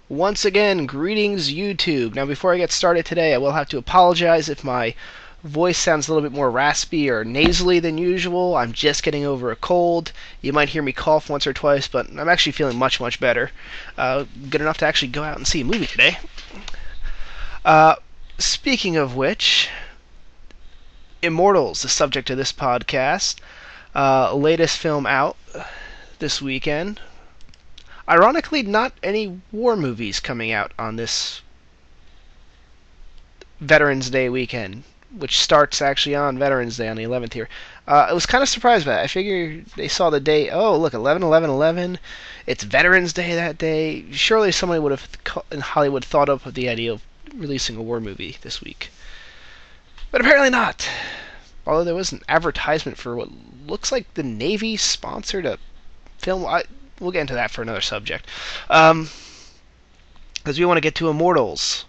Once again, greetings YouTube. Now before I get started today, I will have to apologize if my voice sounds a little bit more raspy or nasally than usual. I'm just getting over a cold. You might hear me cough once or twice, but I'm actually feeling much, much better. Good enough to actually go out and see a movie today. Speaking of which, Immortals, the subject of this podcast, latest film out this weekend. Ironically, not any war movies coming out on this Veterans Day weekend, which starts actually on Veterans Day on the 11th here. I was kind of surprised by that. I figured they saw the date. Oh, look, 11/11/11. It's Veterans Day that day. Surely somebody would have in Hollywood thought up with the idea of releasing a war movie this week. But apparently not. Although there was an advertisement for what looks like the Navy sponsored a film. We'll get into that for another subject. Because we want to get to Immortals.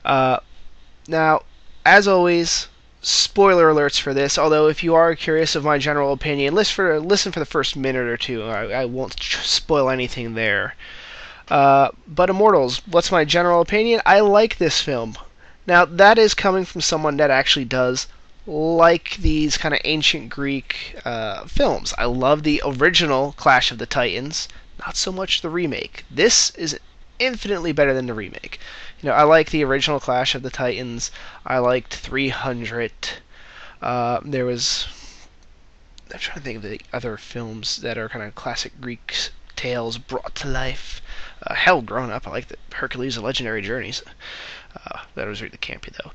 Now, as always, spoiler alerts for this. Although, if you are curious of my general opinion, listen for the first minute or two. I won't spoil anything there. But Immortals, what's my general opinion? I like this film. Now, that is coming from someone that actually does like these kind of ancient Greek films. I love the original Clash of the Titans, not so much the remake. This is infinitely better than the remake. You know, I like the original Clash of the Titans. I liked 300. I'm trying to think of the other films that are kind of classic Greek tales brought to life. Hell, growing up, I liked the Hercules: The Legendary Journeys. That was really campy, though.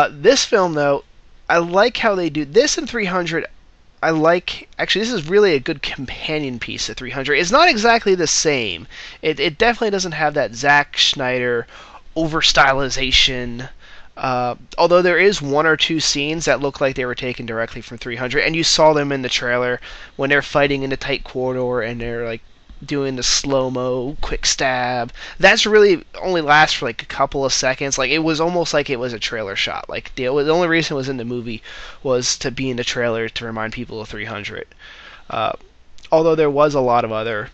This film, though, I like how they do this in 300. Actually, this is really a good companion piece to 300. It's not exactly the same. It definitely doesn't have that Zack Snyder over-stylization. Although there is one or two scenes that look like they were taken directly from 300, and you saw them in the trailer when they're fighting in the tight corridor and they're like doing the slow-mo quick stab. That's really only lasts for like a couple of seconds. Like, it was almost like it was a trailer shot. Like, the only reason it was in the movie was to be in the trailer to remind people of 300. Although there was a lot of other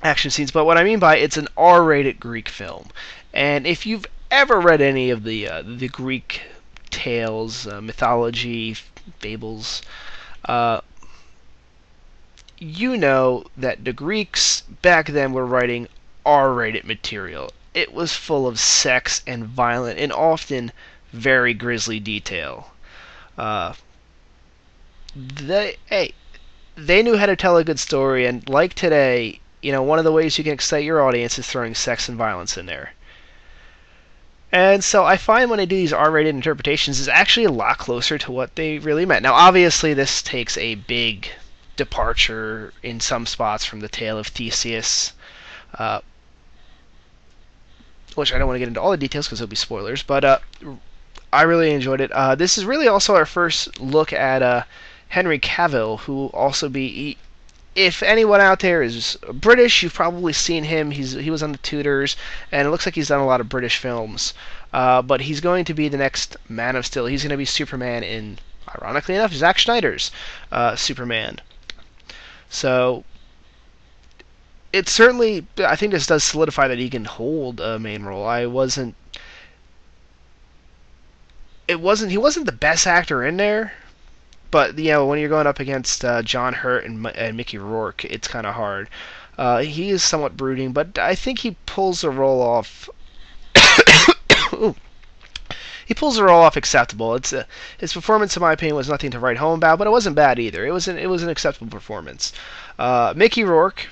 action scenes. But what I mean by it's an R-rated Greek film. And if you've ever read any of the Greek tales, mythology, fables, you know that the Greeks back then were writing R-rated material. It was full of sex and violent and often very grisly detail. They knew how to tell a good story, and like today, you know, one of the ways you can excite your audience is throwing sex and violence in there. And so I find when they do these R-rated interpretations, it's actually a lot closer to what they really meant. Now, obviously, this takes a big departure in some spots from the tale of Theseus, which I don't want to get into all the details because it'll be spoilers, but I really enjoyed it. This is really also our first look at Henry Cavill, who will also be... If anyone out there is British, you've probably seen him. He was on The Tudors, and it looks like he's done a lot of British films. But he's going to be the next Man of Steel. He's going to be Superman in, ironically enough, Zack Snyder's Superman. So it certainly, I think this does solidify that he can hold a main role. He wasn't the best actor in there, but you know, when you're going up against John Hurt and Mickey Rourke, it's kind of hard. He is somewhat brooding, but I think he pulls the role off. He pulls the role off acceptable. His performance, in my opinion, was nothing to write home about, but it wasn't bad either. It was an acceptable performance. Mickey Rourke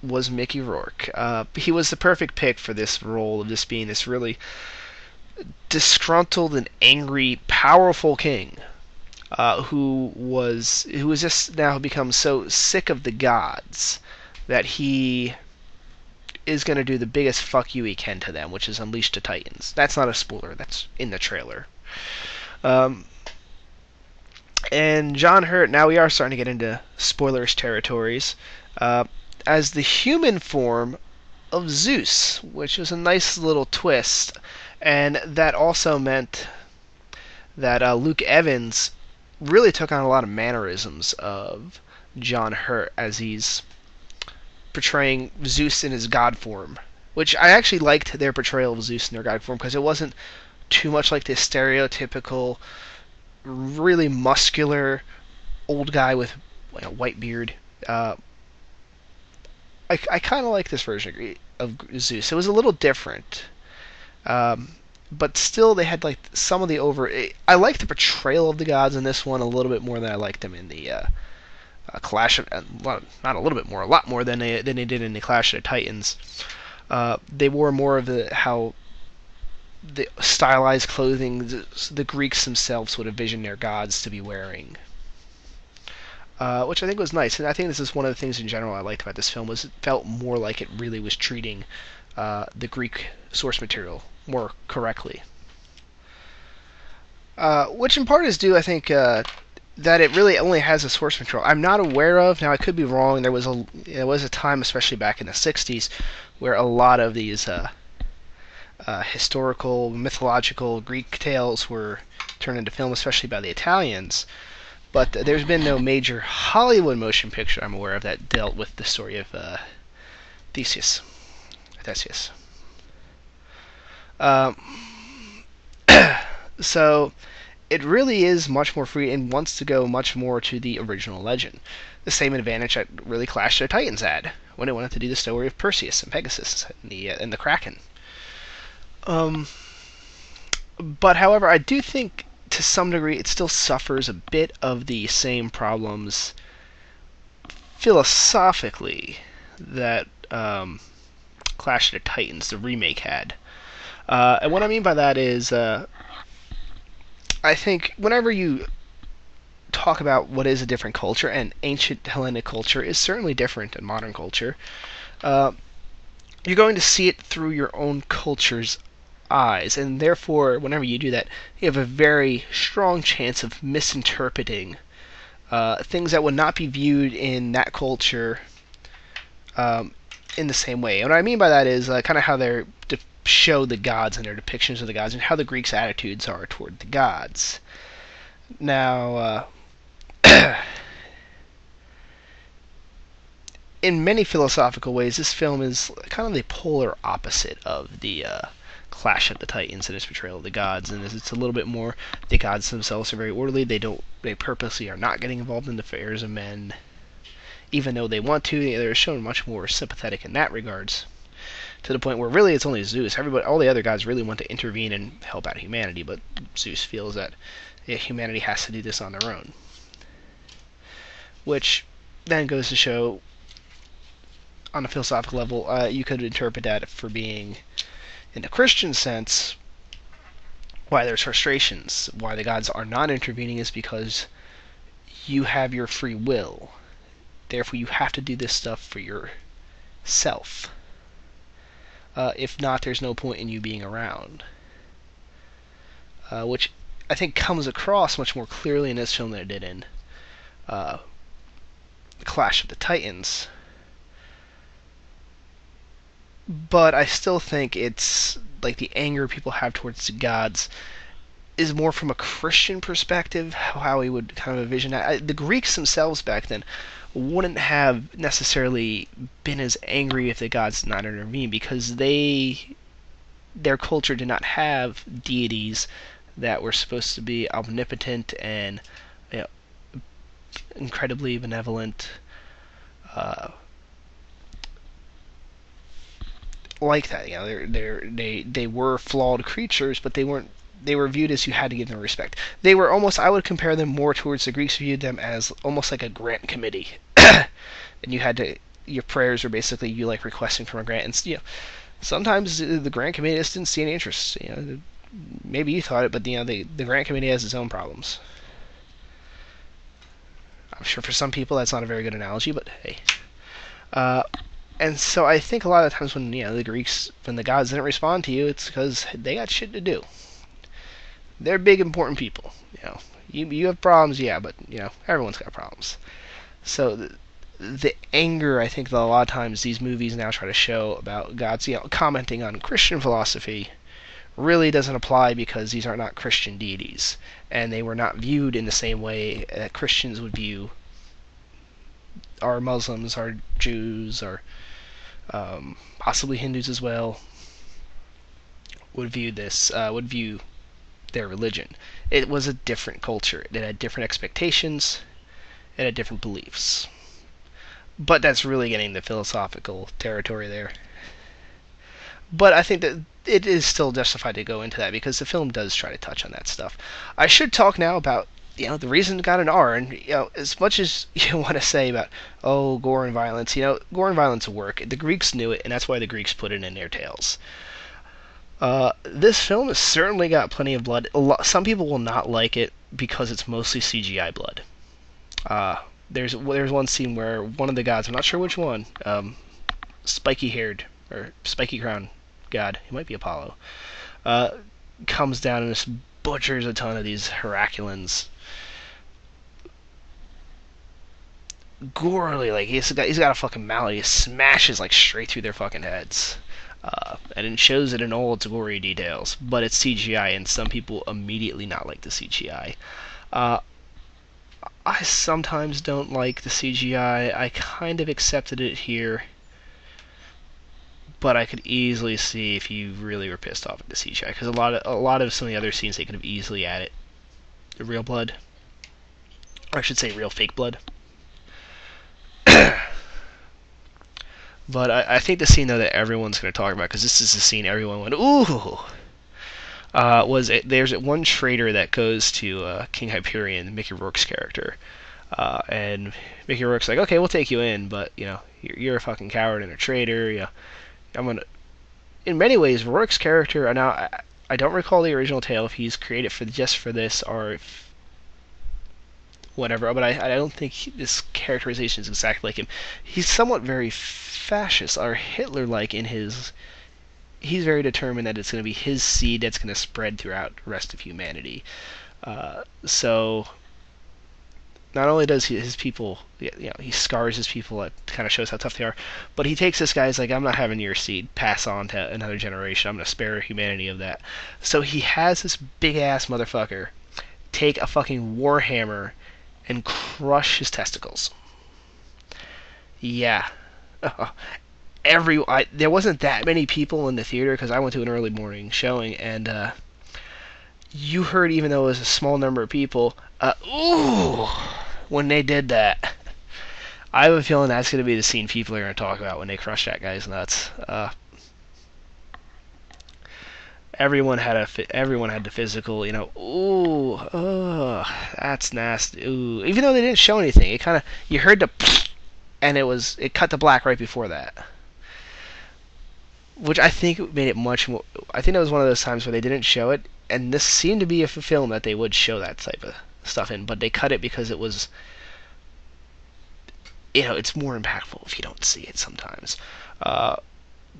was Mickey Rourke. He was the perfect pick for this role of this being this really disgruntled and angry, powerful king, who has just now become so sick of the gods that he is going to do the biggest fuck you he can to them, which is unleash the Titans. That's not a spoiler. That's in the trailer. And John Hurt, now we are starting to get into spoilers territories, as the human form of Zeus, which was a nice little twist. And that also meant that Luke Evans really took on a lot of mannerisms of John Hurt as he's portraying Zeus in his god form, which I actually liked their portrayal of Zeus in their god form because it wasn't too much like this stereotypical, really muscular old guy with like a white beard. I kind of like this version of Zeus. It was a little different, but still they had like some of the over. I like the portrayal of the gods in this one a little bit more than I liked them in the Clash of, well, not a little bit more, a lot more than they did in the Clash of the Titans. They wore more of how the stylized clothing the Greeks themselves would envision their gods to be wearing. Which I think was nice, and I think this is one of the things in general I liked about this film was it felt more like it really was treating the Greek source material more correctly. Which in part is due, I think, that it really only has a source material I'm not aware of. Now I could be wrong. There was a time, especially back in the '60s, where a lot of these historical, mythological Greek tales were turned into film, especially by the Italians. But there's been no major Hollywood motion picture I'm aware of that dealt with the story of Theseus. So it really is much more free and wants to go much more to the original legend. The same advantage that really Clash of the Titans had when it wanted to do the story of Perseus and Pegasus and the Kraken. But however, I do think to some degree it still suffers a bit of the same problems philosophically that Clash of the Titans, the remake, had. And what I mean by that is I think whenever you talk about what is a different culture, and ancient Hellenic culture is certainly different than modern culture, you're going to see it through your own culture's eyes, and therefore, whenever you do that, you have a very strong chance of misinterpreting things that would not be viewed in that culture in the same way. And what I mean by that is kind of how they show the gods and their depictions of the gods, and how the Greeks' attitudes are toward the gods. Now, in many philosophical ways, this film is kind of the polar opposite of the Clash of the Titans and its portrayal of the gods, and it's a little bit more the gods themselves are very orderly. They purposely are not getting involved in the affairs of men, even though they want to. They're shown much more sympathetic in that regards, to the point where really it's only Zeus. All the other gods really want to intervene and help out humanity, but Zeus feels that humanity has to do this on their own, which then goes to show, on a philosophical level, you could interpret that for being, in the Christian sense, why there's frustrations, why the gods are not intervening is because you have your free will. Therefore, you have to do this stuff for yourself. If not, there's no point in you being around. Which I think comes across much more clearly in this film than it did in Clash of the Titans. But I still think it's like the anger people have towards the gods is more from a Christian perspective, how we would kind of envision that. The Greeks themselves back then wouldn't have necessarily been as angry if the gods did not intervene, because their culture did not have deities that were supposed to be omnipotent and incredibly benevolent, like that. They were flawed creatures, but they weren't. They were viewed as you had to give them respect. They were almost, I would compare them more towards the Greeks viewed them as almost like a grant committee. And you had to, your prayers were basically you like requesting from a grant. And sometimes the grant committee just didn't see any interest. Maybe you thought it, but the grant committee has its own problems. I'm sure for some people that's not a very good analogy, but hey. And so I think a lot of times when the Greeks, when the gods didn't respond to you, it's because they got shit to do. They're big, important people. You have problems, yeah, but everyone's got problems. So the anger, I think, that a lot of times these movies now try to show about gods, commenting on Christian philosophy, really doesn't apply, because these are not Christian deities, and they were not viewed in the same way that Christians would view are Muslims, are Jews, or possibly Hindus as well, would view their religion. It was a different culture. It had different expectations. It had different beliefs. But that's really getting the philosophical territory there. But I think that it is still justified to go into that because the film does try to touch on that stuff. I should talk now about the reason it got an R, and as much as you want to say about gore and violence, gore and violence work. The Greeks knew it, and that's why the Greeks put it in their tales. This film has certainly got plenty of blood. Some people will not like it because it's mostly CGI blood. There's one scene where one of the gods, I'm not sure which one, spiky haired or spiky crown god, he might be Apollo, comes down and just butchers a ton of these Herculans. Gorily, like he's got a fucking mallet. He smashes like straight through their fucking heads. And it shows it in all its gory details, but it's CGI, and some people immediately not like the CGI. I sometimes don't like the CGI. I kind of accepted it here, but I could easily see if you really were pissed off at the CGI, because a lot of some of the other scenes they could have easily added the real blood, or I should say real fake blood. But I think the scene though that everyone's going to talk about, because this is the scene everyone went ooh, there's one traitor that goes to King Hyperion, Mickey Rourke's character, and Mickey Rourke's like, okay, we'll take you in, but you're a fucking coward and a traitor. I'm gonna. In many ways, Rourke's character. Now, I don't recall the original tale if he's created just for this or if whatever, but I don't think this characterization is exactly like him. He's somewhat very fascist or Hitler-like in his. He's very determined that it's going to be his seed that's going to spread throughout the rest of humanity. So not only does his people, he scars his people. That kind of shows how tough they are. But he takes this guy. He's like, I'm not having your seed pass on to another generation. I'm going to spare humanity of that. So he has this big ass motherfucker take a fucking warhammer and crush his testicles. Yeah. There wasn't that many people in the theater because I went to an early morning showing, and you heard, even though it was a small number of people, ooh, when they did that. I have a feeling that's going to be the scene people are going to talk about when they crush that guy's nuts. Everyone had the physical, ooh, that's nasty. Ooh, even though they didn't show anything, it kind of, you heard the, and it cut to black right before that, which I think made it much more. I think that was one of those times where they didn't show it, and this seemed to be a film that they would show that type of stuff in, but they cut it because it was, it's more impactful if you don't see it sometimes.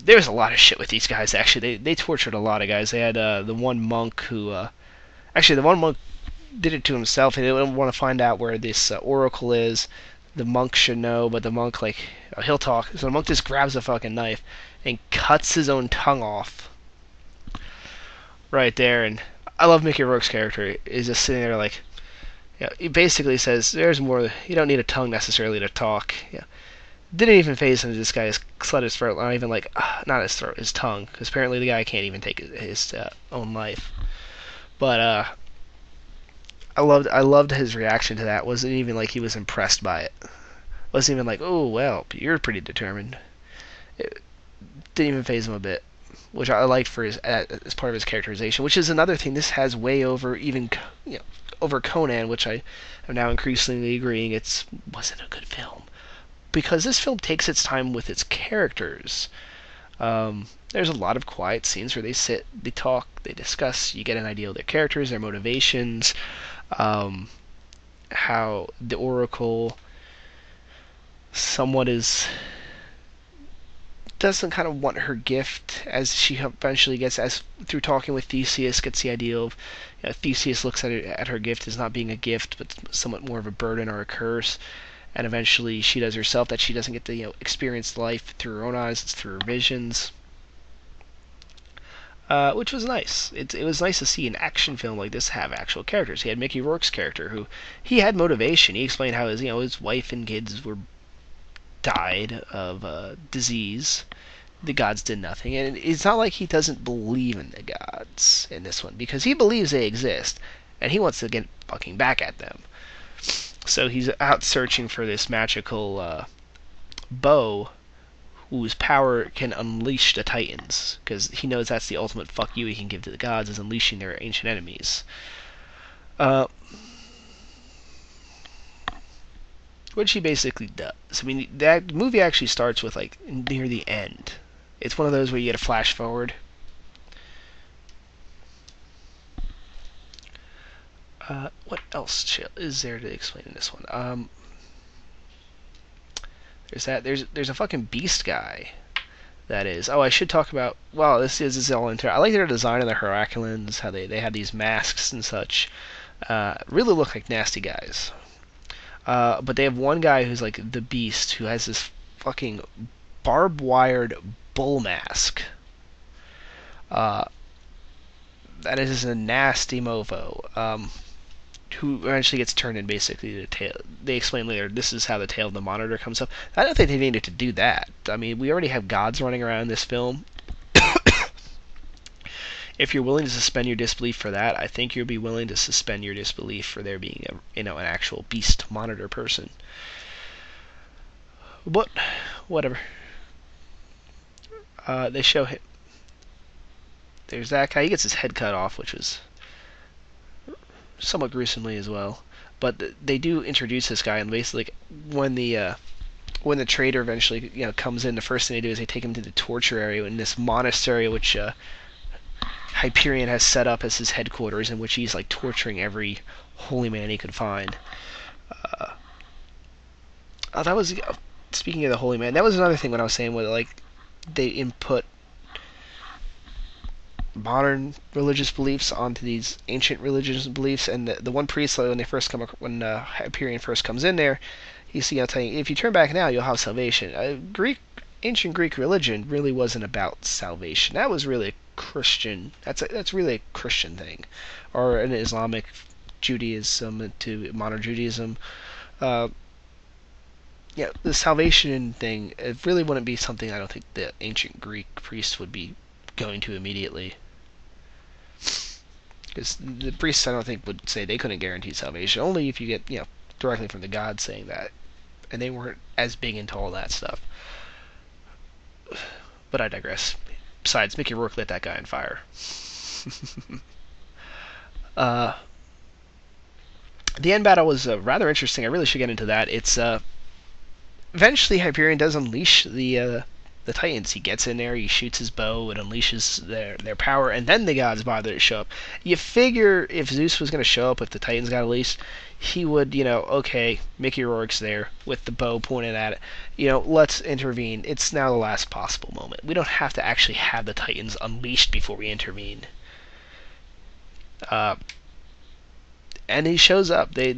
There's a lot of shit with these guys, actually. They tortured a lot of guys. They had the one monk who... actually, the one monk did it to himself. He didn't want to find out where this oracle is. The monk should know, but the monk, he'll talk. So the monk just grabs a fucking knife and cuts his own tongue off. Right there, and I love Mickey Rourke's character. He's just sitting there he basically says, there's more... You don't need a tongue necessarily to talk. Didn't even phase him. This guy slit his throat. Not even not his throat, his tongue, because apparently the guy can't even take his own life. But I loved his reaction to that. Wasn't even like he was impressed by it. Wasn't even like, oh well, you're pretty determined. It didn't even phase him a bit, which I liked for his as part of his characterization. Which is another thing. This has way over even over Conan, which I am now increasingly agreeing wasn't a good film. Because this film takes its time with its characters. There's a lot of quiet scenes where they sit, they talk, they discuss. You get an idea of their characters, their motivations, how the Oracle somewhat doesn't kind of want her gift, as she eventually gets, as through talking with Theseus, gets the idea of Theseus looks at her gift as not being a gift, but somewhat more of a burden or a curse. And eventually she does herself that she doesn't get to experience life through her own eyes. It's through her visions, which was nice. It was nice to see an action film like this have actual characters. He had Mickey Rourke's character, who he had motivation. He explained how his wife and kids were died of disease. The gods did nothing, and it's not like he doesn't believe in the gods in this one, because he believes they exist, and he wants to get fucking back at them. So he's out searching for this magical bow whose power can unleash the Titans, because he knows that's the ultimate fuck you he can give to the gods, is unleashing their ancient enemies. Which he basically does. I mean, that movie actually starts with, like, near the end. It's one of those where you get a flash forward. What else is there to explain in this one? There's that. There's a fucking beast guy. That is. Oh, I should talk about. Well, this is all into. I like their design of the Herculans. How they have these masks and such. Really look like nasty guys. But they have one guy who's like the beast, who has this fucking barbed wired bull mask. That is a nasty mofo. Who eventually gets turned in basically the tail. They explain later this is how the tail of the Monitor comes up. I don't think they needed to do that. I mean, we already have gods running around in this film. If you're willing to suspend your disbelief for that, I think you'll be willing to suspend your disbelief for there being an actual beast Monitor person. But whatever. They show him. There's that guy. He gets his head cut off, which was somewhat gruesomely as well. But they do introduce this guy, and basically, when the trader eventually comes in, the first thing they do is they take him to the torture area in this monastery, which Hyperion has set up as his headquarters, in which he's like torturing every holy man he could find. That was speaking of the holy man. That was another thing when I was saying with like they input modern religious beliefs onto these ancient religious beliefs, and the one priest when Hyperion first comes in there, he's telling you, if you turn back now, you'll have salvation. Ancient Greek religion really wasn't about salvation. That was really a Christian. That's really a Christian thing, or an Islamic Judaism to modern Judaism. The salvation thing, it really wouldn't be something I don't think the ancient Greek priests would be going to immediately. Because the priests, I don't think, would say they couldn't guarantee salvation. Only if you get, directly from the gods saying that. And they weren't as big into all that stuff. But I digress. Besides, Mickey Rourke lit that guy on fire. The end battle was rather interesting. I really should get into that. It's eventually Hyperion does unleash the Titans. He gets in there, he shoots his bow, it unleashes their power, and then the gods bother to show up. You figure if Zeus was going to show up, if the Titans got released, he would, okay, Mickey Rourke's there with the bow pointed at it. Let's intervene. It's now the last possible moment. We don't have to actually have the Titans unleashed before we intervene. And he shows up. So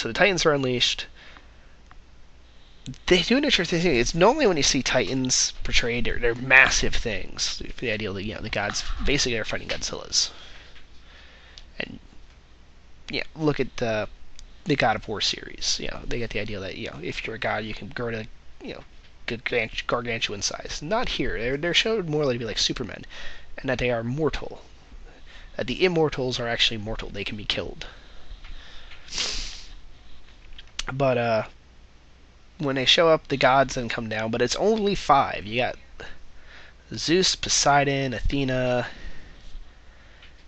the Titans are unleashed. They do an interesting thing. It's normally when you see Titans portrayed, they're massive things. The idea that the gods basically are fighting Godzillas. And look at the God of War series. They get the idea that if you're a god, you can grow to gargantuan size. Not here. They're showed more to be like Supermen, and that they are mortal. That the Immortals are actually mortal. They can be killed. But when they show up, the gods then come down, but it's only 5. You got Zeus, Poseidon, Athena,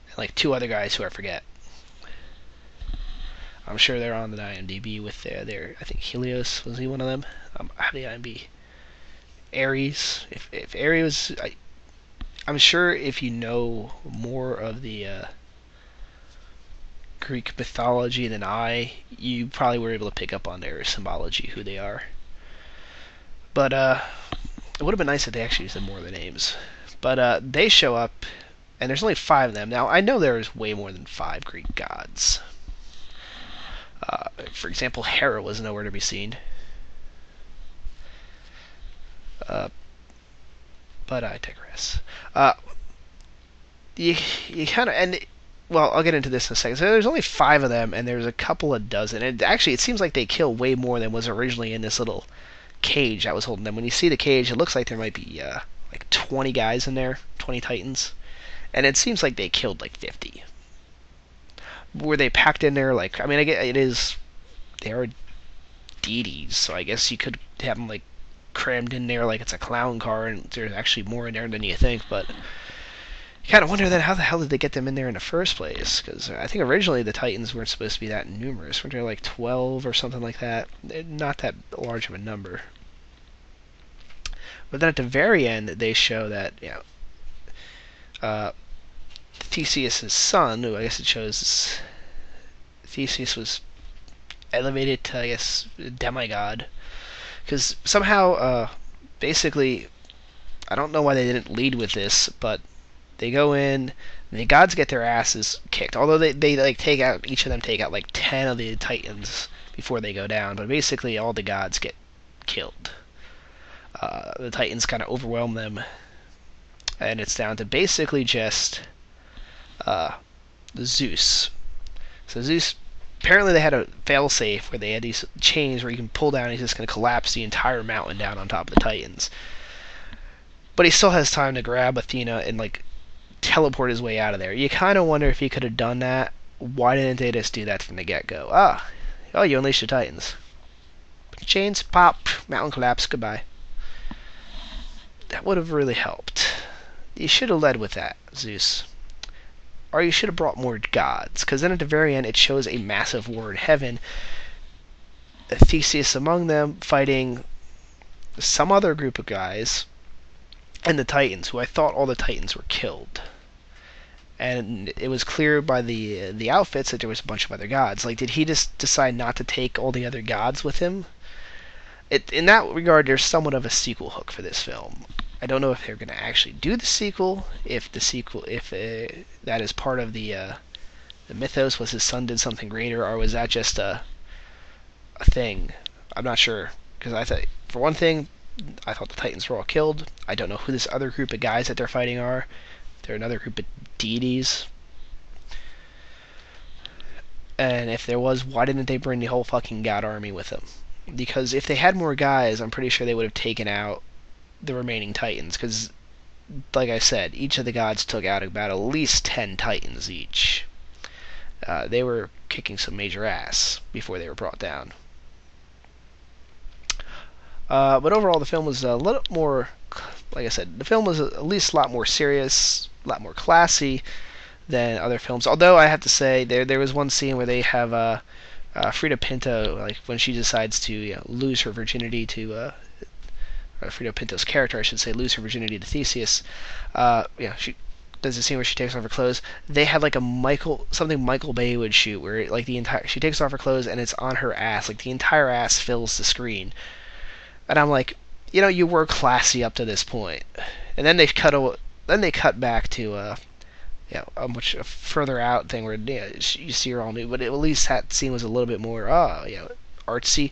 and like 2 other guys who I forget. I'm sure they're on the IMDb with their I think Helios, was he one of them? I have the IMDb. Ares. If Ares, I'm sure if you know more of the Greek mythology than you probably were able to pick up on their symbology, who they are. But it would have been nice if they actually used more of the names. But they show up, and there's only 5 of them. Now, I know there's way more than 5 Greek gods. For example, Hera was nowhere to be seen. But I digress. You kind of... Well, I'll get into this in a second. So there's only 5 of them, and there's a couple of dozen. And actually, it seems like they kill way more than was originally in this little cage that was holding them. When you see the cage, it looks like there might be like 20 guys in there, 20 Titans, and it seems like they killed like 50. Were they packed in there? Like, I mean, I get it is they are deities, so I guess you could have them like crammed in there like it's a clown car, and there's actually more in there than you think. But you kind of wonder then how the hell did they get them in there in the first place? Because I think originally the Titans weren't supposed to be that numerous. Weren't there like 12 or something like that? Not that large of a number. But then at the very end, they show that Theseus' son, who I guess it shows Theseus was elevated to, I guess, demigod. Because somehow, basically, I don't know why they didn't lead with this, but they go in, and the gods get their asses kicked. Although they like take out, each of them take out like 10 of the Titans before they go down. But basically, all the gods get killed. The Titans kind of overwhelm them, and it's down to basically just Zeus. So Zeus, apparently they had a failsafe where they had these chains where you can pull down and he's just going to collapse the entire mountain down on top of the Titans. But he still has time to grab Athena and like teleport his way out of there. You kind of wonder if he could have done that. Why didn't they just do that from the get-go? Oh, you unleashed the Titans. Chains, pop, mountain collapse, goodbye. That would have really helped. You should have led with that, Zeus. Or you should have brought more gods, because then at the very end it shows a massive war in heaven. Theseus among them fighting some other group of guys, and the Titans, who I thought all the Titans were killed. And it was clear by the outfits that there was a bunch of other gods. Like, did he just decide not to take all the other gods with him? In that regard, there's somewhat of a sequel hook for this film. I don't know if they're going to actually do the sequel, if that is part of the mythos, was his son did something greater, or was that just a thing? I'm not sure, because I thought, for one thing, I thought the Titans were all killed. I don't know who this other group of guys that they're fighting are. They're another group of deities. And if there was, why didn't they bring the whole fucking god army with them? Because if they had more guys, I'm pretty sure they would have taken out the remaining Titans. Because, like I said, each of the gods took out about at least 10 Titans each. They were kicking some major ass before they were brought down. But overall, the film was a little more, like I said, the film was at least a lot more serious, a lot more classy than other films. Although I have to say, there was one scene where they have Frida Pinto, like when she decides to lose her virginity to Frida Pinto's character, I should say, lose her virginity to Theseus. She does a scene where she takes off her clothes. They had like something Michael Bay would shoot, where like she takes off her clothes and it's on her ass, like the entire ass fills the screen. And I'm like, you were classy up to this point, and then they cut back to a much further out thing where you see her all nude, but at least that scene was a little bit more artsy.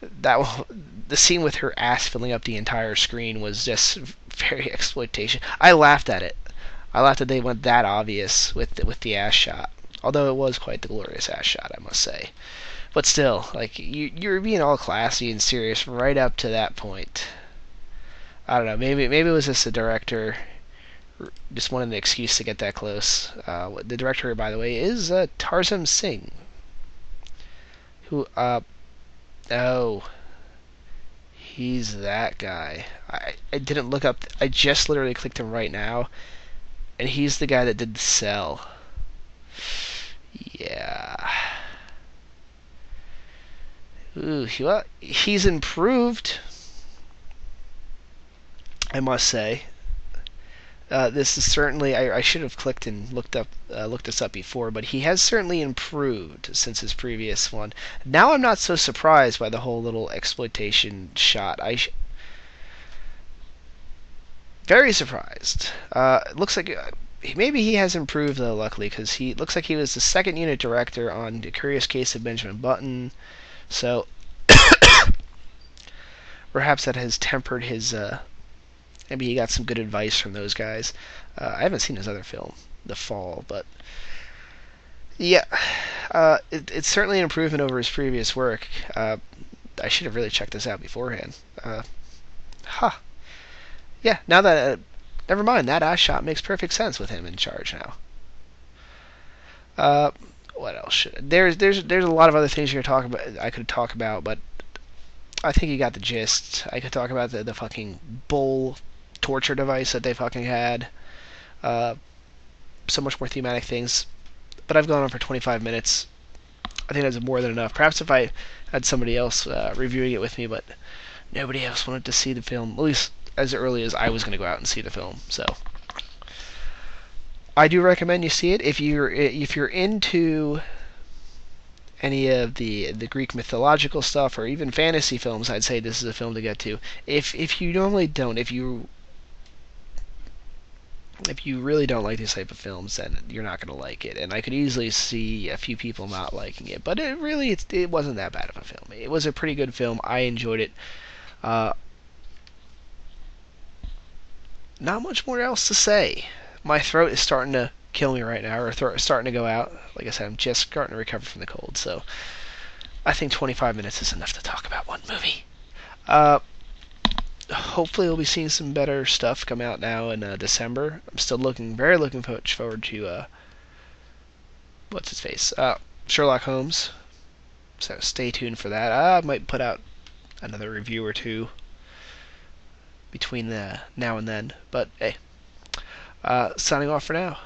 The scene with her ass filling up the entire screen was just very exploitation. I laughed at it. I laughed that they went that obvious with the ass shot, although it was quite the glorious ass shot, I must say. But still, like, you're being all classy and serious right up to that point. I don't know. Maybe it was just the director just wanted an excuse to get that close. The director, by the way, is Tarsem Singh, who he's that guy. I didn't look up. I just literally clicked him right now, and he's the guy that did The Cell. Yeah. Ooh, he's improved, I must say. This is certainly, I should have clicked and looked this up before, but he has certainly improved since his previous one. Now I'm not so surprised by the whole little exploitation shot. Very surprised. It looks like maybe he has improved though, luckily, because he looks like he was the second unit director on The Curious Case of Benjamin Button. So perhaps that has tempered his. Maybe he got some good advice from those guys. I haven't seen his other film, The Fall, but yeah, it's certainly an improvement over his previous work. I should have really checked this out beforehand. Huh. Yeah. Now that never mind. That eye shot makes perfect sense with him in charge now. Uh, what else should there's a lot of other things you're talking about. I could talk about, but I think you got the gist. I could talk about the fucking bull torture device that they fucking had. Uh, so much more thematic things. But I've gone on for 25 minutes. I think that's more than enough. Perhaps if I had somebody else reviewing it with me, but nobody else wanted to see the film, at least as early as I was going to go out and see the film. So I do recommend you see it if you're into any of the Greek mythological stuff or even fantasy films. I'd say this is a film to get to. If you normally don't, if you really don't like these type of films, then you're not going to like it. And I could easily see a few people not liking it, but it wasn't that bad of a film. It was a pretty good film. I enjoyed it. Not much more else to say. My throat is starting to kill me right now, or throat is starting to go out. Like I said, I'm just starting to recover from the cold, so I think 25 minutes is enough to talk about one movie. Hopefully we'll be seeing some better stuff come out now in December. I'm still looking forward to what's his face, Sherlock Holmes. So stay tuned for that. I might put out another review or two between the now and then. But hey, signing off for now.